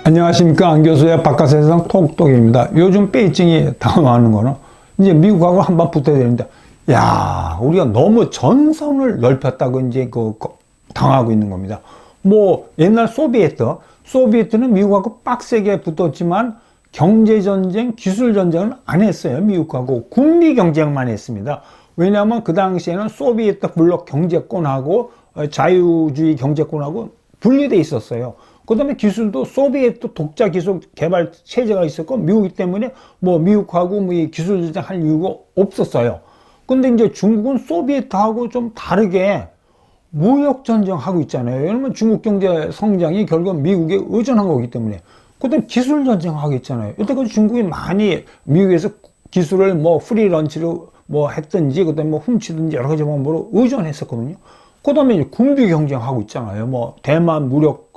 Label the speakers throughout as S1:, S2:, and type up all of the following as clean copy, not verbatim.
S1: 안녕하십니까. 안교수의 바깥세상 톡톡입니다. 요즘 베이징이 당황하는 거는 이제 미국하고 한번 붙어야 되는데, 야, 우리가 너무 전선을 넓혔다고 이제 당하고 있는 겁니다. 뭐 옛날 소비에트는 미국하고 빡세게 붙었지만 경제전쟁, 기술전쟁은 안 했어요. 미국하고 군비 경쟁만 했습니다. 왜냐하면 그 당시에는 소비에트 블록 경제권하고 자유주의 경제권하고 분리돼 있었어요. 그 다음에 기술도 소비에트 독자 기술 개발 체제가 있었고, 미국이기 때문에 뭐 미국하고 뭐 이 기술 전쟁 할 이유가 없었어요. 근데 이제 중국은 소비에트하고 좀 다르게 무역 전쟁 하고 있잖아요. 왜냐면 중국 경제 성장이 결국 미국에 의존한 거기 때문에. 그 다음에 기술 전쟁 하고 있잖아요. 여태까지 중국이 많이 미국에서 기술을 뭐 프리런치로 뭐 했든지, 그 다음에 뭐 훔치든지 여러 가지 방법으로 의존했었거든요. 그 다음에 이제 군비 경쟁하고 있잖아요. 뭐 대만 무력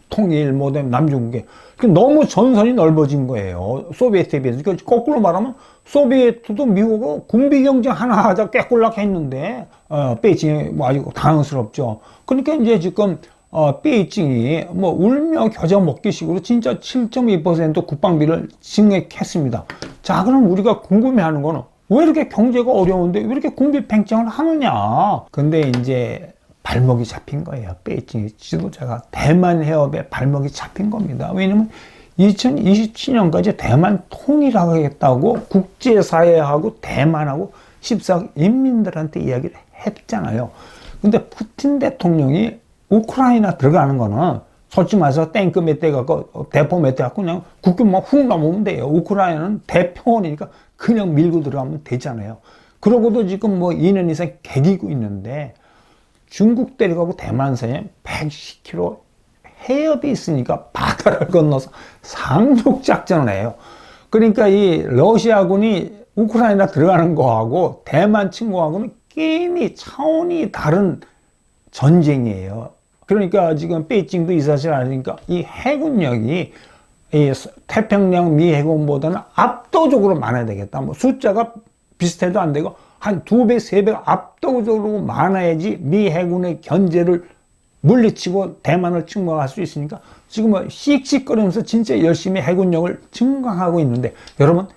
S1: 통일, 뭐, 남중국해. 너무 전선이 넓어진 거예요. 소비에트에 비해서. 그러니까 거꾸로 말하면, 소비에트도 미국하고 군비 경쟁 하나 하자 깨꿀락 했는데, 베이징이 뭐 아주 당황스럽죠. 그러니까 이제 지금, 베이징이 뭐 울며 겨자 먹기식으로 진짜 7.2% 국방비를 증액했습니다. 자, 그럼 우리가 궁금해하는 거는, 왜 이렇게 경제가 어려운데 왜 이렇게 군비 팽창을 하느냐? 근데 이제, 발목이 잡힌 거예요. 베이징 지도자가 대만 해협에 발목이 잡힌 겁니다. 왜냐면 2027년까지 대만 통일하겠다고 국제사회하고 대만하고 14억 인민들한테 이야기를 했잖아요. 근데 푸틴 대통령이 우크라이나 들어가는 거는 솔직히 말해서 탱크 몇 대 갖고 대포 몇 대 갖고 그냥 국경만 훅 넘으면 돼요. 우크라이나는 대평원이니까 그냥 밀고 들어가면 되잖아요. 그러고도 지금 뭐 2년 이상 개기고 있는데, 중국 데려가고 대만 사이에 110km 해협이 있으니까 바다를 건너서 상륙 작전을 해요. 그러니까 이 러시아군이 우크라이나 들어가는 거하고 대만 친구하고는 게임이 차원이 다른 전쟁이에요. 그러니까 지금 베이징도 이 사실 아니니까 이 해군력이 이 태평양 미 해군보다는 압도적으로 많아야 되겠다. 뭐 숫자가 비슷해도 안 되고 한 2배, 3배 압도적으로 많아야지 미 해군의 견제를 물리치고 대만을 침공할 수 있으니까 지금 뭐 씩씩거리면서 진짜 열심히 해군력을 증강하고 있는데, 여러분,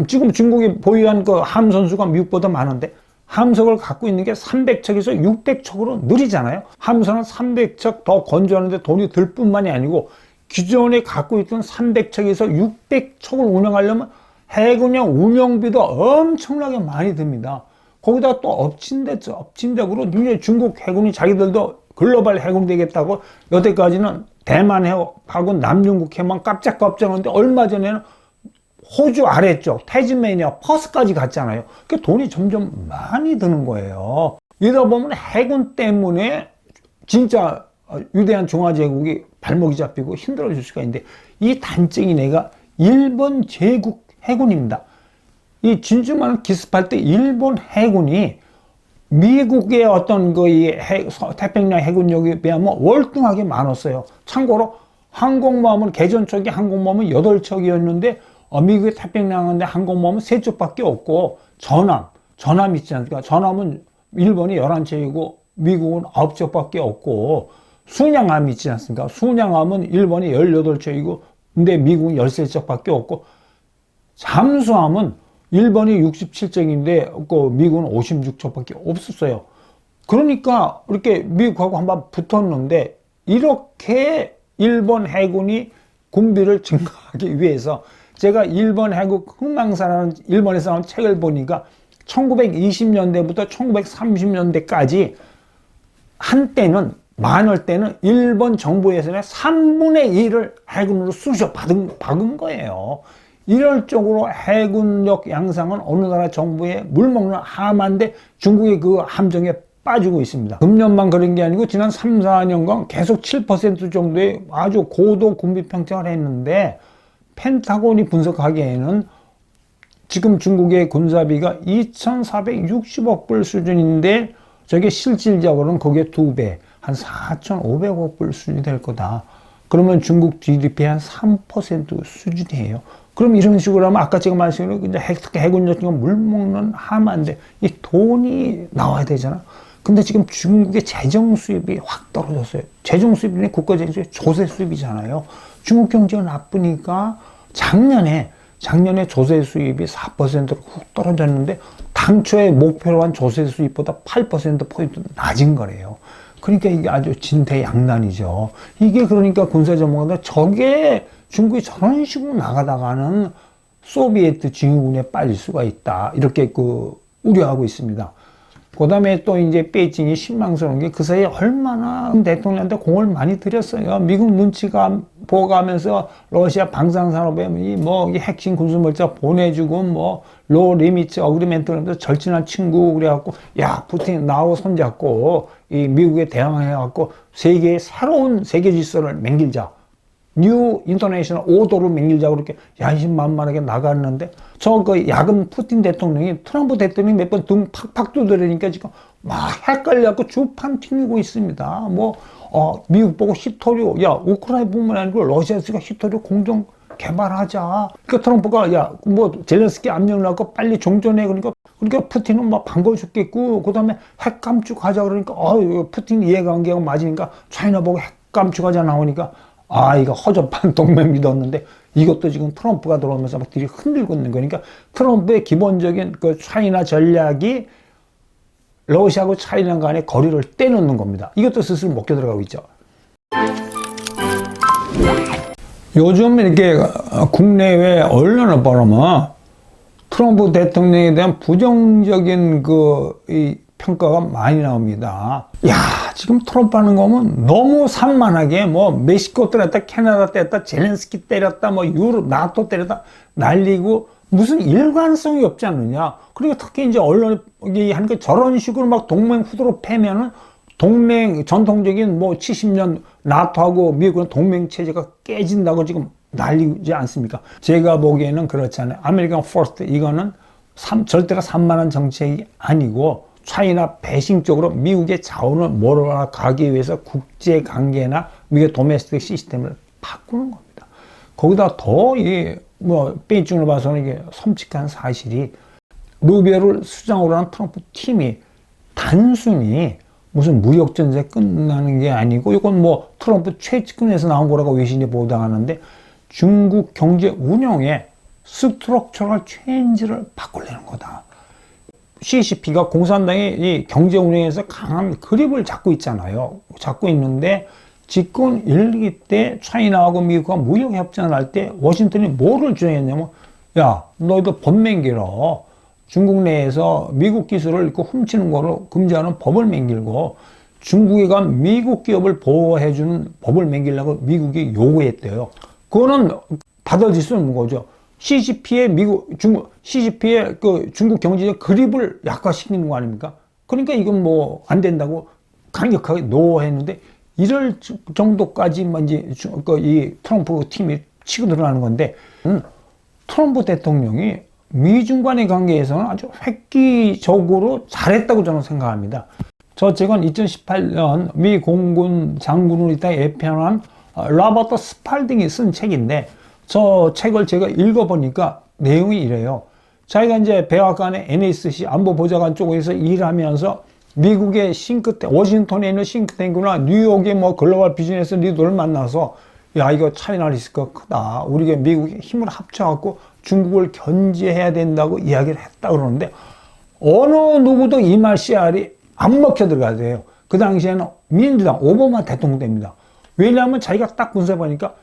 S1: 지금 중국이 보유한 그 함선수가 미국보다 많은데 함선을 갖고 있는 게 300척에서 600척으로 느리잖아요. 함선은 300척 더 건조하는데 돈이 들 뿐만이 아니고 기존에 갖고 있던 300척에서 600척을 운영하려면 해군용 운영비도 엄청나게 많이 듭니다. 거기다 또 엎친데으로 이제 중국 해군이 자기들도 글로벌 해군 되겠다고 여태까지는 대만 해하고 남중국 해만 깜짝깜짝하는데, 얼마 전에는 호주 아래쪽 태즈메니아 퍼스까지 갔잖아요. 그 돈이 점점 많이 드는 거예요. 이러다 보면 해군 때문에 진짜 위대한 중화제국이 발목이 잡히고 힘들어질 수가 있는데, 이 단증이 내가 일본 제국 해군입니다. 이 진주만 기습할 때 일본 해군이 미국의 어떤 태평양 해군력에 비하면 월등하게 많았어요. 참고로 항공모함은 개전 초기 항공모함은 8척이었는데 미국의 태평양 항공모함은 3척밖에 없고, 전함 있지 않습니까? 전함은 일본이 11척이고 미국은 9척밖에 없고, 순양함 있지 않습니까? 순양함은 일본이 18척이고 근데 미국은 13척밖에 없고, 잠수함은 일본이 67척인데 미국은 56척밖에 없었어요. 그러니까 이렇게 미국하고 한번 붙었는데, 이렇게 일본 해군이 군비를 증가하기 위해서 제가 일본 해군 흥망사라는 일본에서 나온 책을 보니까 1920년대부터 1930년대까지 한때는 많을 때는 일본 정부 예산의 3분의 1을 해군으로 쑤셔 박은 거예요. 이럴 쪽으로 해군력 양상은 어느 나라 정부의 물먹는 하마인데 중국의 그 함정에 빠지고 있습니다. 금년만 그런 게 아니고 지난 3, 4년간 계속 7% 정도의 아주 고도 군비 평창을 했는데, 펜타곤이 분석하기에는 지금 중국의 군사비가 2,460억 불 수준인데, 저게 실질적으로는 그게 2배, 한 4,500억 불 수준이 될 거다. 그러면 중국 GDP의 한 3% 수준이에요. 그럼 이런 식으로 하면 아까 제가 말씀드린 해군력 물먹는 하마인데 이 돈이 나와야 되잖아. 근데 지금 중국의 재정 수입이 확 떨어졌어요. 재정 수입이 국가 재정 수입 조세 수입이잖아요. 중국 경제가 나쁘니까 작년에 조세 수입이 4%로 훅 떨어졌는데 당초에 목표로 한 조세 수입보다 8%포인트 낮은 거래요. 그러니까 이게 아주 진퇴양난이죠. 이게 그러니까 군사 전문가들 저게 중국이 저런 식으로 나가다가는 소비에트 증후군에 빠질 수가 있다. 이렇게 우려하고 있습니다. 그 다음에 또 이제 베이징이 실망스러운 게 그 사이에 얼마나 대통령한테 공을 많이 들였어요. 미국 눈치가 보가면서 러시아 방산산업에 이 핵심 군수물자 보내주고 로 리미트 어그리멘트 하면서 절친한 친구 그래갖고 야 푸틴 나하고 손잡고 이 미국에 대항해갖고 세계의 새로운 세계 질서를 맹길자. 뉴 인터내셔널 오더를 맹길자 그렇게 야심만만하게 나갔는데 야근 푸틴 대통령이 트럼프 대통령이 몇 번 등 팍팍 두드리니까 지금 막 헷갈려갖고 주판 튕기고 있습니다. 미국 보고 히토류 우크라이나뿐만 아니고 러시아가 히토류 공동 개발하자. 그러니까 트럼프가 젤렌스키 압력을 하고 빨리 종전해 그러니까 푸틴은 반가워 죽겠고 그다음에 핵 감축하자 그러니까 푸틴 이해관계가 맞으니까 차이나 보고 핵 감축하자 나오니까 이거 허접한 동맹 믿었는데 이것도 지금 트럼프가 들어오면서 막 들이 흔들고 있는 거니까 트럼프의 기본적인 차이나 전략이 러시아하고 차이나 간의 거리를 떼놓는 겁니다. 이것도 스스로 먹혀 들어가고 있죠. 요즘 이렇게 국내외 언론을 보면 트럼프 대통령에 대한 부정적인 이 평가가 많이 나옵니다. 지금 트럼프 하는 거 보면 너무 산만하게 멕시코 때렸다, 캐나다 때렸다, 젤렌스키 때렸다, 유럽, 나토 때렸다 날리고 무슨 일관성이 없지 않느냐. 그러니까 특히 이제 언론이 하니까 저런 식으로 동맹 후드로 패면은 전통적인 70년 나토하고 미국은 동맹 체제가 깨진다고 지금 난리지 않습니까? 제가 보기에는 그렇지 않아요. 아메리칸 퍼스트 이거는 절대로 산만한 정책이 아니고 차이나 배신 쪽으로 미국의 자원을 몰아가기 위해서 국제관계나 미국의 도메스틱 시스템을 바꾸는 겁니다. 거기다 더 베이징으로 봐서는 이게 섬찟한 사실이 루비오를 수장으로 한 트럼프 팀이 단순히 무슨 무역전쟁 끝나는 게 아니고 이건 트럼프 최측근에서 나온 거라고 외신이 보도하는데 중국 경제 운영에 스트럭처럴 체인지를 바꾸려는 거다. CCP가 공산당의 이 경제 운영에서 강한 그립을 잡고 있잖아요. 잡고 있는데 집권 1기 때 차이나하고 미국과 무역 협정을 할 때 워싱턴이 뭐를 주장했냐면 너희들 법 맹길어. 중국 내에서 미국 기술을 훔치는 거를 금지하는 법을 맹길고 중국이가 미국 기업을 보호해주는 법을 맹기려고 미국이 요구했대요. 그거는 받아들일 수 없는 거죠. CCP의 CCP의 중국 경제적 그립을 약화시키는 거 아닙니까? 그러니까 이건 안 된다고 강력하게 노했는데 이럴 정도까지만 이 트럼프 팀이 치고 들어가는 건데, 트럼프 대통령이 미중 간의 관계에서는 아주 획기적으로 잘했다고 저는 생각합니다. 저 책은 2018년 미 공군 장군으로 있다 예편한 로버트 스팔딩이 쓴 책인데, 저 책을 제가 읽어보니까 내용이 이래요. 자기가 이제 백악관의 NSC 안보보좌관 쪽에서 일하면서 미국의 싱크탱크, 워싱턴에 있는 싱크탱크나 뉴욕의 글로벌 비즈니스 리더를 만나서 이거 차이나 리스크가 크다. 우리가 미국의 힘을 합쳐갖고 중국을 견제해야 된다고 이야기를 했다 그러는데 어느 누구도 이 말 씨알이 안 먹혀 들어가야 돼요. 그 당시에는 민주당 오바마 대통령 때입니다. 왜냐하면 자기가 딱 분석해보니까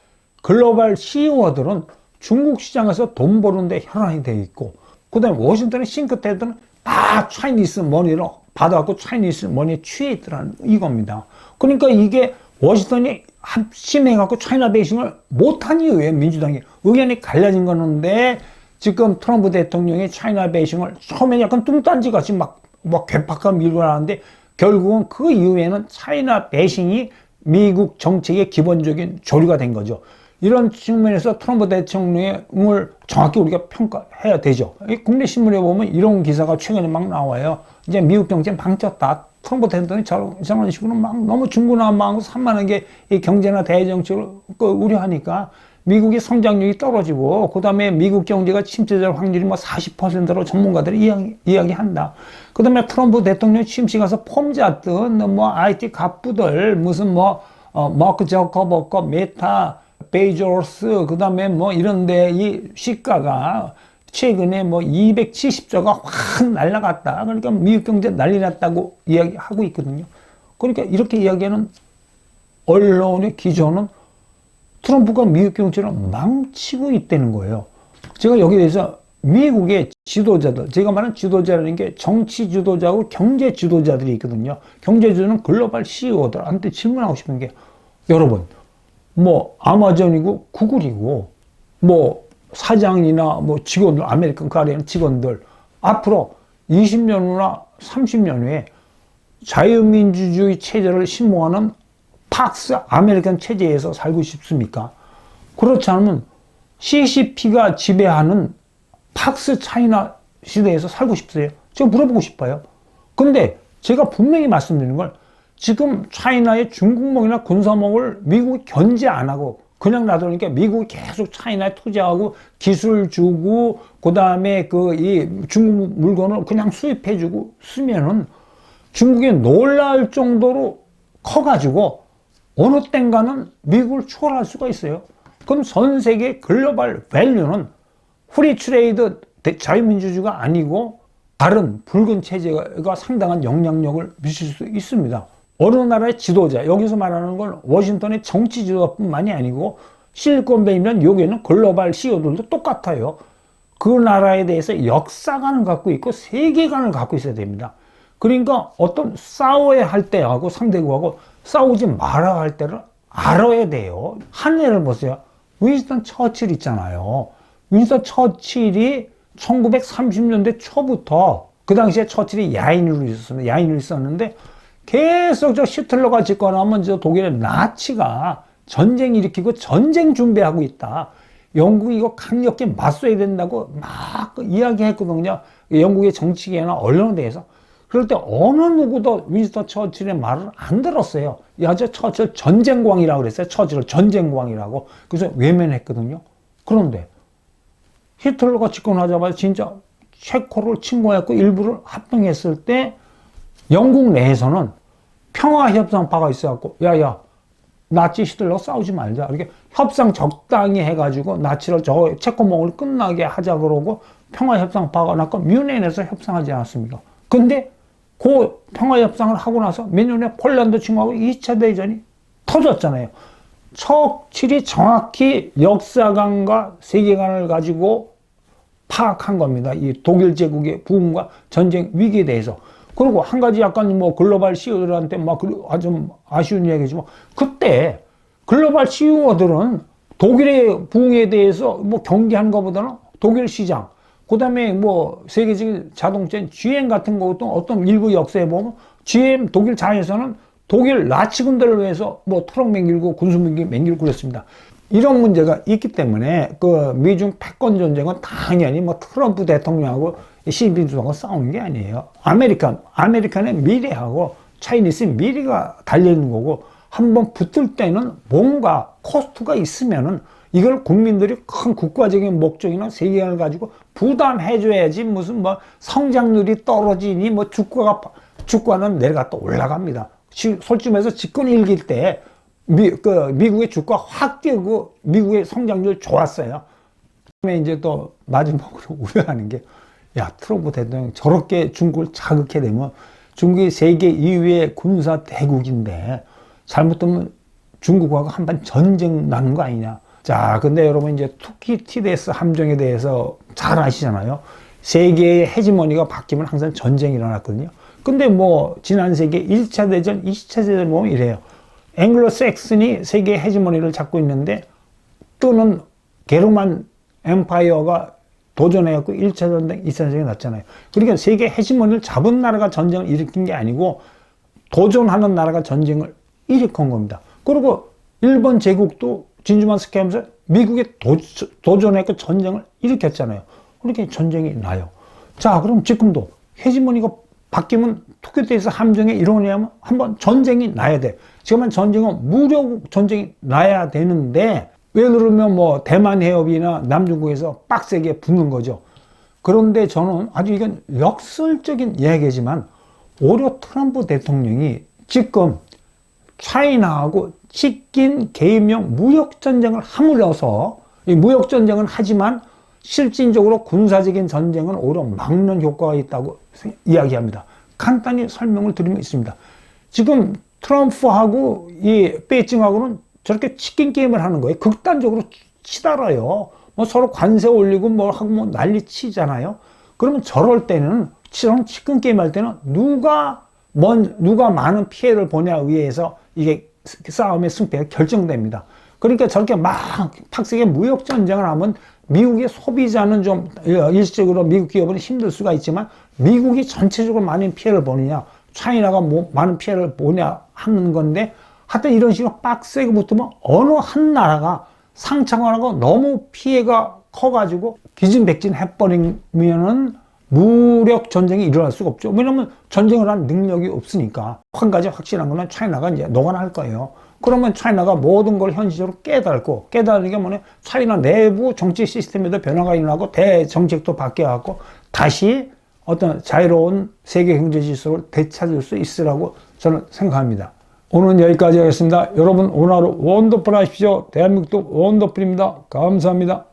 S1: 글로벌 CEO들은 중국 시장에서 돈 버는데 혈안이 돼 있고, 그 다음에 워싱턴의 싱크탱크들은 다 차이니스 머니로 받아갖고 차이니스 머니에 취해 있더라는 이겁니다. 그러니까 이게 워싱턴이 합심해갖고 차이나 베이징을 못한 이유에 민주당이 의견이 갈라진 거는데, 지금 트럼프 대통령이 차이나 베이징을 처음에 약간 뚱딴지 같이 막 괴팍하게 밀고 나왔는데, 결국은 그 이후에는 차이나 베이징이 미국 정책의 기본적인 조류가 된 거죠. 이런 측면에서 트럼프 대통령을 정확히 우리가 평가해야 되죠. 국내 신문에 보면 이런 기사가 최근에 막 나와요. 이제 미국 경제 망쳤다. 트럼프 대통령이 저런 식으로 막 너무 중구난방하고 산만하게 이 경제나 대정책을 우려하니까 미국의 성장률이 떨어지고, 그 다음에 미국 경제가 침체될 확률이 40%로 전문가들이 이야기한다. 그 다음에 트럼프 대통령이 취임식 가서 폼 잡든 IT 갑부들 무슨 마크 저커버거 메타 베이조스, 그 다음에 뭐 이런데 이 시가가 최근에 뭐 270조가 확 날라갔다. 그러니까 미국 경제 난리 났다고 이야기하고 있거든요. 그러니까 이렇게 이야기하는 언론의 기조는 트럼프가 미국 경제를 망치고 있다는 거예요. 제가 여기에 대해서 미국의 지도자들, 제가 말하는 지도자라는 게 정치 지도자하고 경제 지도자들이 있거든요. 경제 지도자는 글로벌 CEO들한테 질문하고 싶은 게, 여러분, 뭐 아마존이고 구글이고 뭐 사장이나 뭐 직원들, 아메리칸 가리는 직원들, 앞으로 20년 후나 30년 후에 자유민주주의 체제를 신봉하는 팍스 아메리칸 체제에서 살고 싶습니까? 그렇지 않으면 CCP가 지배하는 팍스 차이나 시대에서 살고 싶으세요? 제가 물어보고 싶어요. 근데 제가 분명히 말씀드리는 걸, 지금 차이나의 중국몽이나 군사몽을 미국이 견제 안 하고 그냥 놔두니까 미국이 계속 차이나에 투자하고 기술 주고 그 다음에 이 중국 물건을 그냥 수입해 주고 쓰면은 중국이 놀랄 정도로 커가지고 어느 땐가는 미국을 초월할 수가 있어요. 그럼 전 세계 글로벌 밸류는 프리 트레이드 자유민주주의가 아니고 다른 붉은 체제가 상당한 영향력을 미칠 수 있습니다. 어느 나라의 지도자, 여기서 말하는 건 워싱턴의 정치 지도자뿐만이 아니고 실리콘밸리는 여기에는 글로벌 CEO들도 똑같아요. 그 나라에 대해서 역사관을 갖고 있고 세계관을 갖고 있어야 됩니다. 그러니까 어떤 싸워야 할 때하고 상대국하고 싸우지 말아야 할 때를 알아야 돼요. 한 예를 보세요. 윈스턴 처칠 있잖아요. 윈스턴 처칠이 1930년대 초부터, 그 당시에 처칠이 야인으로 있었는데 계속 저 히틀러가 집권하면 저 독일의 나치가 전쟁 일으키고 전쟁 준비하고 있다. 영국이 이거 강력히 맞서야 된다고 막 이야기했거든요. 영국의 정치계나 언론에 대해서. 그럴 때 어느 누구도 윈스턴 처칠의 말을 안 들었어요. 야, 저 처칠 전쟁광이라고 그랬어요. 처칠을 전쟁광이라고. 그래서 외면했거든요. 그런데 히틀러가 집권하자마자 진짜 체코를 침공했고 일부를 합병했을 때 영국 내에서는 평화협상파가 있어갖고, 야야, 나치 히틀러 싸우지 말자. 이렇게 협상 적당히 해가지고 나치를 저 체코몽을 끝나게 하자 그러고 평화협상파가 났고 뮌헨에서 협상하지 않았습니까? 근데 그 평화협상을 하고 나서 몇 년에 폴란드 침공하고 2차 대전이 터졌잖아요. 처칠이 정확히 역사관과 세계관을 가지고 파악한 겁니다. 이 독일 제국의 부흥과 전쟁 위기에 대해서. 그리고 한 가지 약간 뭐 글로벌 CEO들한테 막 좀 아쉬운 이야기지만, 그때 글로벌 CEO들은 독일의 부흥에 대해서 뭐 경계하는 것보다는 독일 시장, 그 다음에 뭐 세계적인 자동차인 GM 같은 것도 어떤 일부 역사에 보면 GM 독일 자회사는 독일 나치군들을 위해서 뭐 트럭 맹길고 군수 맹길고 그랬습니다. 이런 문제가 있기 때문에 그 미중 패권 전쟁은 당연히 뭐 트럼프 대통령하고 시진핑하고 싸우는 게 아니에요. 아메리칸의 미래하고 차이니스 미래가 달려있는 거고, 한번 붙을 때는 뭔가 코스트가 있으면은 이걸 국민들이 큰 국가적인 목적이나 세계관을 가지고 부담해줘야지. 무슨 뭐 성장률이 떨어지니 뭐 주가는 내려갔다 올라갑니다. 솔직히 말해서 집권 일기일 때 미국의 주가 확 뛰고 미국의 성장률 좋았어요. 그다음에 이제 또 마지막으로 우려하는 게, 야, 트럼프 대통령 저렇게 중국을 자극해대면 중국이 세계 2위의 군사 대국인데 잘못되면 중국하고 한번 전쟁 나는 거 아니냐. 자, 근데 여러분 이제 투키티데스 함정에 대해서 잘 아시잖아요. 세계의 헤지모니가 바뀌면 항상 전쟁이 일어났거든요. 근데 뭐 지난 세계 1차 대전, 2차 대전 보면 이래요. 앵글로색슨이 세계 헤지모니를 잡고 있는데 또는 게르만 엠파이어가 도전해갖고 1차 전쟁, 2차 전쟁이 났잖아요. 그러니까 세계 헤지모니를 잡은 나라가 전쟁을 일으킨 게 아니고 도전하는 나라가 전쟁을 일으킨 겁니다. 그리고 일본 제국도 진주만 스키하면서 미국에 도전해갖고 전쟁을 일으켰잖아요. 그렇게 전쟁이 나요. 자, 그럼 지금도 헤지모니가 바뀌면 토키오에서 함정에 이루어내면 한번 전쟁이 나야 돼. 지금은 전쟁은 무력 전쟁이 나야 되는데, 왜 그러면 뭐 대만 해협이나 남중국에서 빡세게 붙는 거죠. 그런데 저는 아주 이건 역설적인 이야기지만 오히려 트럼프 대통령이 지금 차이나하고 치킨 개인용 무역전쟁을 함으로써 이 무역전쟁은 하지만 실질적으로 군사적인 전쟁은 오히려 막는 효과가 있다고 이야기합니다. 간단히 설명을 드리면 있습니다. 지금 트럼프하고 이 베이징하고는 저렇게 치킨 게임을 하는 거예요. 극단적으로 치달아요. 뭐 서로 관세 올리고 뭐 하고 뭐 난리 치잖아요. 그러면 저럴 때는 치킨 게임 할 때는 누가 많은 피해를 보냐에 의해서 이게 싸움의 승패가 결정됩니다. 그러니까 저렇게 막 팍세게 무역 전쟁을 하면 미국의 소비자는 좀 일시적으로 미국 기업은 힘들 수가 있지만 미국이 전체적으로 많은 피해를 보느냐, 차이나가 뭐 많은 피해를 보냐 하는 건데, 하여튼 이런 식으로 빡세게 붙으면 어느 한 나라가 상처가 너무 피해가 커가지고 기진백진 해버리면은 무력 전쟁이 일어날 수가 없죠. 왜냐면 전쟁을 할 능력이 없으니까. 한 가지 확실한 거는 차이나가 이제 노가나 할 거예요. 그러면 차이나가 모든 걸 현실적으로 깨달는 게 뭐냐? 차이나 내부 정치 시스템에도 변화가 일어나고 대정책도 바뀌어갖고 다시 어떤 자유로운 세계 경제 질서를 되찾을 수 있으라고 저는 생각합니다. 오늘은 여기까지 하겠습니다. 여러분 오늘 하루 원더풀 하십시오. 대한민국도 원더풀입니다. 감사합니다.